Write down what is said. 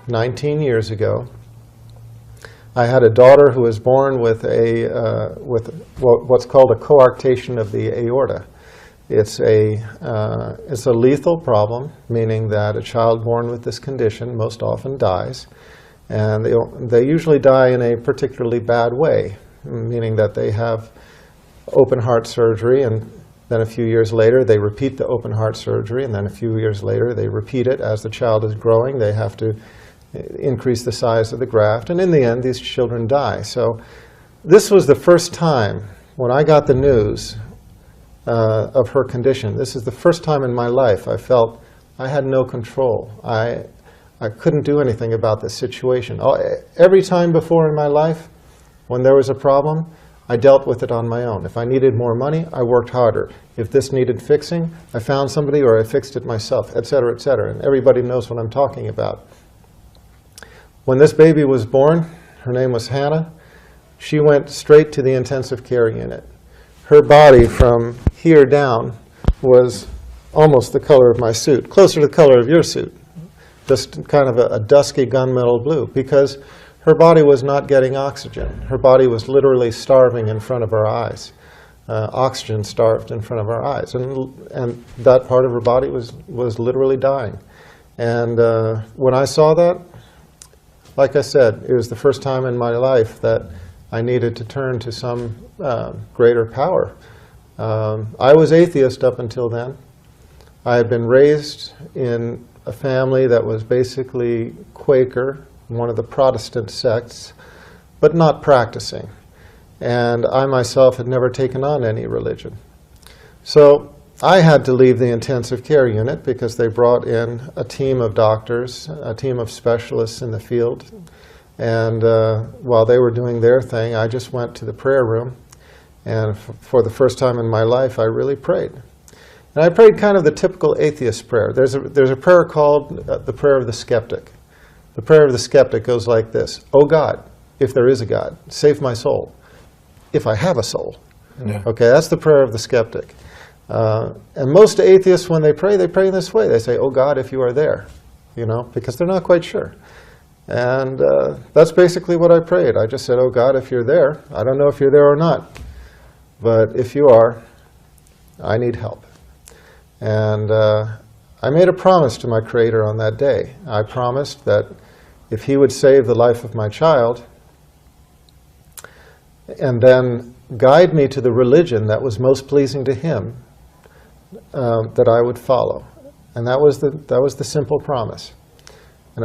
19 years ago. I had a daughter who was born with what's called a coarctation of the aorta. It's a lethal problem, meaning that a child born with this condition most often dies, and they usually die in a particularly bad way, meaning that they have open heart surgery, and then a few years later they repeat the open heart surgery, and then a few years later they repeat it. As the child is growing, they have to increase the size of the graft, and in the end these children die. So this was the first time when I got the news of her condition. This is the first time in my life I felt I had no control. I couldn't do anything about this situation. Every time before in my life when there was a problem, I dealt with it on my own. If I needed more money, I worked harder. If this needed fixing, I found somebody or I fixed it myself, etc., etc. And everybody knows what I'm talking about. When this baby was born, her name was Hannah, she went straight to the intensive care unit. Her body from here down was almost the color of my suit, closer to the color of your suit, just kind of a dusky gunmetal blue, because her body was not getting oxygen. Her body was literally starving in front of our eyes. Oxygen starved in front of our eyes. And that part of her body was literally dying. And when I saw that, like I said, it was the first time in my life that I needed to turn to some greater power. I was atheist up until then. I had been raised in a family that was basically Quaker, one of the Protestant sects, but not practicing. And I myself had never taken on any religion. So I had to leave the intensive care unit because they brought in a team of doctors, a team of specialists in the field. And while they were doing their thing, I just went to the prayer room. And for the first time in my life, I really prayed. And I prayed kind of the typical atheist prayer. There's a prayer called the prayer of the skeptic. The prayer of the skeptic goes like this: "Oh God, if there is a God, save my soul, if I have a soul." Yeah. Okay, that's the prayer of the skeptic. And most atheists, when they pray in this way. They say, "Oh God, if you are there," because they're not quite sure. And that's basically what I prayed. I just said, "Oh God, if you're there, I don't know if you're there or not, but if you are, I need help." And I made a promise to my Creator on that day. I promised that if He would save the life of my child, and then guide me to the religion that was most pleasing to Him, that I would follow. And that was the simple promise. And